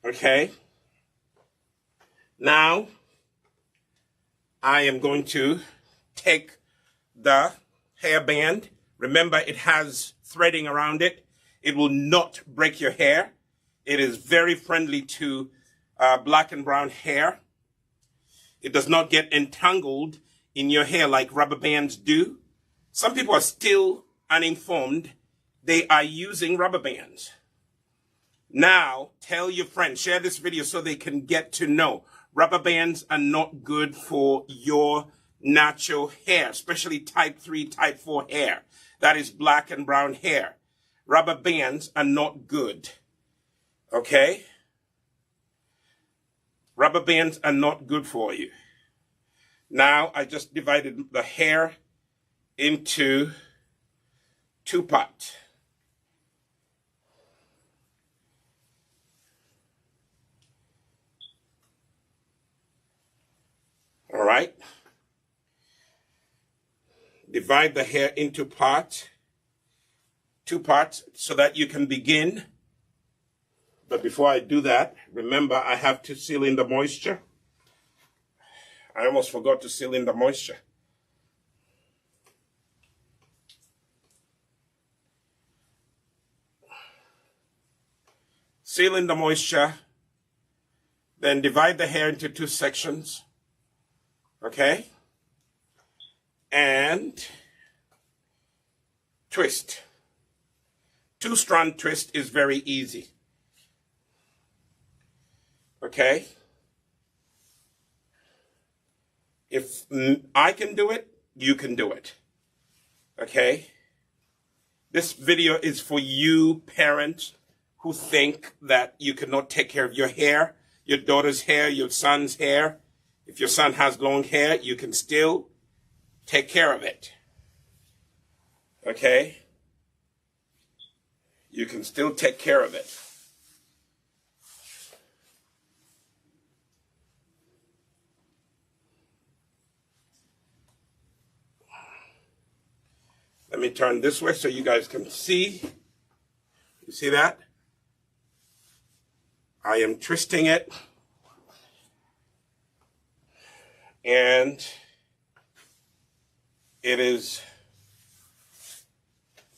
[SPEAKER 1] Okay? Now, I am going to take the hairband. Remember, it has threading around it. It will not break your hair. It is very friendly to black and brown hair. It does not get entangled in your hair like rubber bands do. Some people are still uninformed. They are using rubber bands. Now, tell your friends, share this video so they can get to know. Rubber bands are not good for your natural hair, especially type 3, type 4 hair. That is black and brown hair. Rubber bands are not good. Okay? Rubber bands are not good for you. Now, I just divided the hair into 2 parts. right? Divide the hair into two parts, so that you can begin. But before I do that, remember I have to seal in the moisture. I almost forgot to seal in the moisture. Seal in the moisture, then divide the hair into two sections, okay? And twist. Two-strand twist is very easy, okay? If I can do it, you can do it, okay? This video is for you parents who think that you cannot take care of your hair, your daughter's hair, your son's hair. If your son has long hair, you can still take care of it. Okay? You can still take care of it. Let me turn this way so you guys can see. You see that? I am twisting it, and it is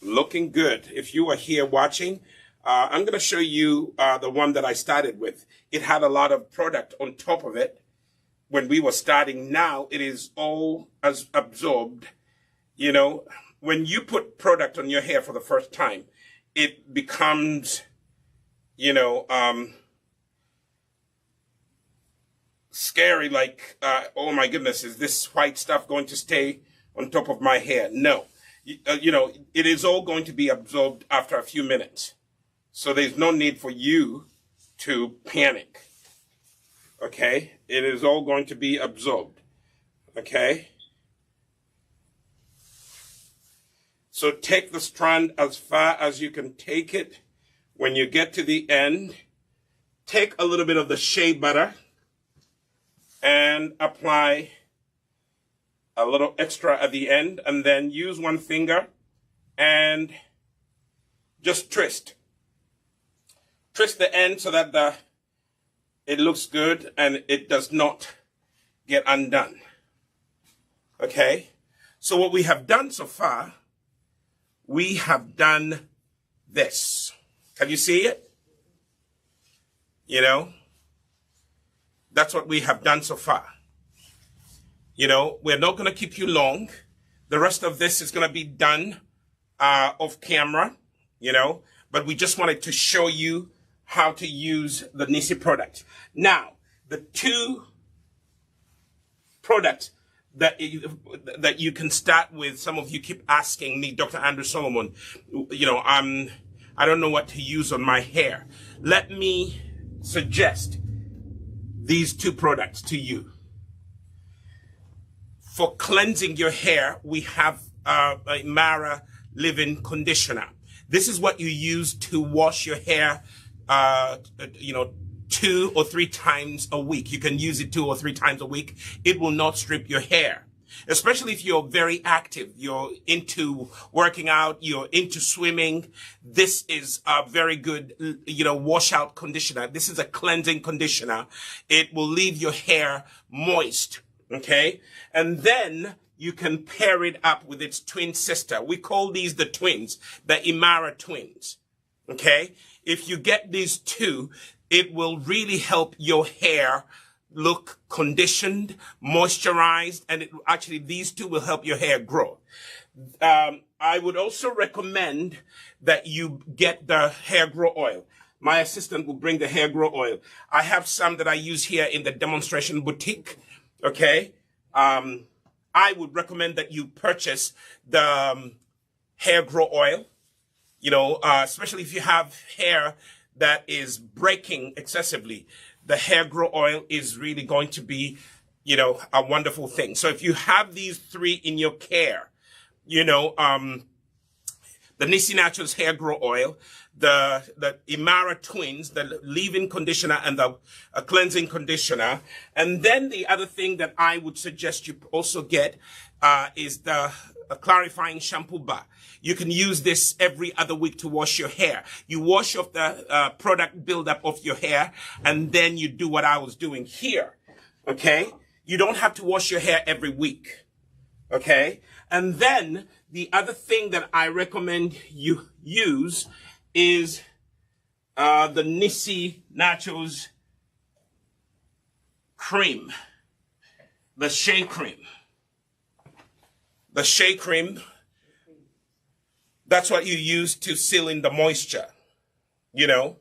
[SPEAKER 1] looking good. If you are here watching, I'm going to show you the one that I started with. It had a lot of product on top of it when we were starting. Now it is all as absorbed. You know, when you put product on your hair for the first time, it becomes, you know, scary, like, oh my goodness, is this white stuff going to stay on top of my hair? No. You know, it is all going to be absorbed after a few minutes. So there's no need for you to panic. Okay? It is all going to be absorbed. Okay? So take the strand as far as you can take it. When you get to the end, take a little bit of the shea butter and apply a little extra at the end, and then use one finger and just twist. Twist the end so that it looks good and it does not get undone. Okay? So what we have done so far, we have done this. Can you see it? You know? That's what we have done so far. You know, we're not going to keep you long. The rest of this is going to be done off camera, you know, but we just wanted to show you how to use the Nissi product. Now, the two products that you can start with, some of you keep asking me, Dr. Andrew Solomon, you know, I don't know what to use on my hair. Let me suggest these two products to you. For cleansing your hair, we have Imara Leave-In Conditioner. This is what you use to wash your hair, you know, 2 or 3 times a week. You can use it 2 or 3 times a week. It will not strip your hair. Especially if you're very active, you're into working out, you're into swimming. This is a very good, you know, washout conditioner. This is a cleansing conditioner. It will leave your hair moist, okay? And then you can pair it up with its twin sister. We call these the twins, the Imara twins, okay? If you get these two, it will really help your hair look conditioned, moisturized, and actually these two will help your hair grow. I would also recommend that you get the HairGro oil. My assistant will bring the HairGro oil. I have some that I use here in the demonstration boutique, okay? I would recommend that you purchase the HairGro oil, you know, especially if you have hair that is breaking excessively. The HairGro oil is really going to be, you know, a wonderful thing. So if you have these 3 in your care, you know, the Nissi Naturals Hair Grow Oil, the Imara Twins, the leave-in conditioner and the cleansing conditioner. And then the other thing that I would suggest you also get is the clarifying shampoo bar. You can use this every other week to wash your hair. You wash off the product buildup of your hair, and then you do what I was doing here. Okay? You don't have to wash your hair every week. Okay? And then the other thing that I recommend you use is the Nissi Naturals cream, the Shea Cream. The Shea Cream, that's what you use to seal in the moisture, you know.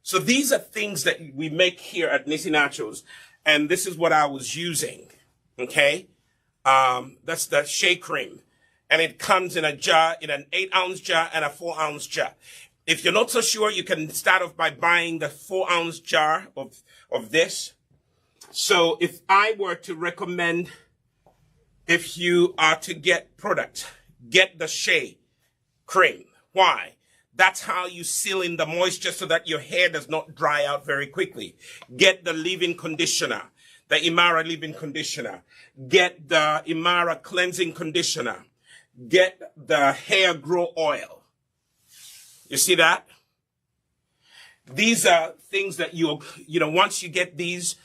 [SPEAKER 1] So these are things that we make here at Nissi Naturals, and this is what I was using, okay? That's the Shea Cream, and it comes in a jar, in an 8-ounce jar and a 4-ounce jar. If you're not so sure, you can start off by buying the 4-ounce jar of this. So if I were to recommend, if you are to get product, get the Shea Cream. Why? That's how you seal in the moisture so that your hair does not dry out very quickly. Get the leave-in conditioner, the Imara leave-in conditioner. Get the Imara cleansing conditioner. Get the HairGro oil. You see that? These are things that once you get these,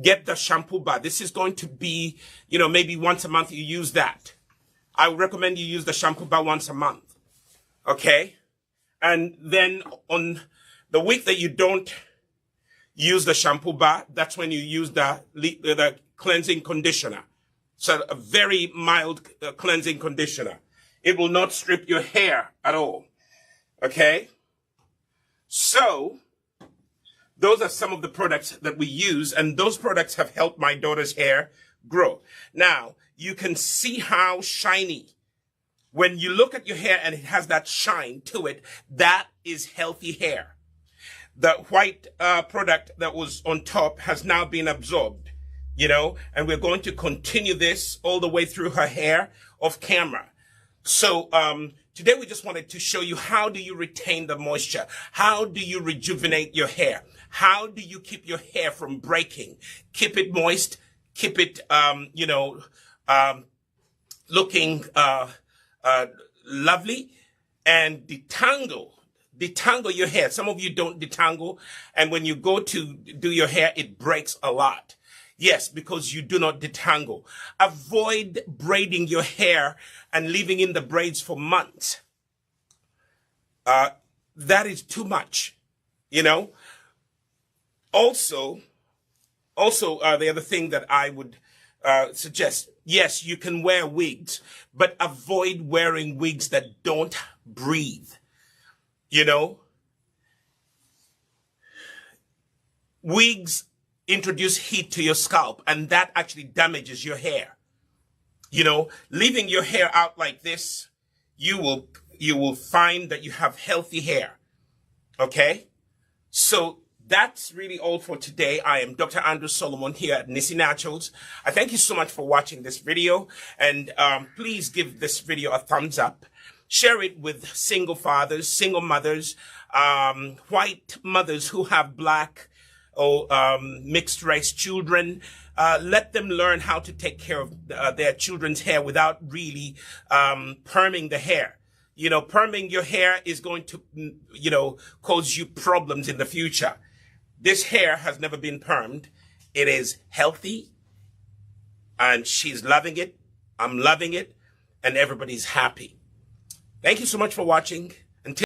[SPEAKER 1] get the shampoo bar. This is going to be, maybe once a month you use that. I would recommend you use the shampoo bar once a month. Okay? And then on the week that you don't use the shampoo bar, that's when you use the cleansing conditioner. So a very mild cleansing conditioner. It will not strip your hair at all. Okay? So those are some of the products that we use, and those products have helped my daughter's hair grow. Now, you can see how shiny. When you look at your hair and it has that shine to it, that is healthy hair. The white product that was on top has now been absorbed, and we're going to continue this all the way through her hair off camera. So today we just wanted to show you, how do you retain the moisture? How do you rejuvenate your hair? How do you keep your hair from breaking? Keep it moist, keep it, looking lovely, and detangle your hair. Some of you don't detangle, and when you go to do your hair, it breaks a lot. Yes, because you do not detangle. Avoid braiding your hair and leaving in the braids for months. That is too much, Also, the other thing that I would suggest, yes, you can wear wigs, but avoid wearing wigs that don't breathe. Wigs introduce heat to your scalp, and that actually damages your hair. Leaving your hair out like this, you will find that you have healthy hair. Okay? So that's really all for today. I am Dr. Andrew Solomon here at Nissi Naturals. I thank you so much for watching this video, and please give this video a thumbs up. Share it with single fathers, single mothers, white mothers who have black or mixed race children. Let them learn how to take care of their children's hair without really perming the hair. Perming your hair is going to, cause you problems in the future. This hair has never been permed. It is healthy, and she's loving it. I'm loving it, and everybody's happy. Thank you so much for watching.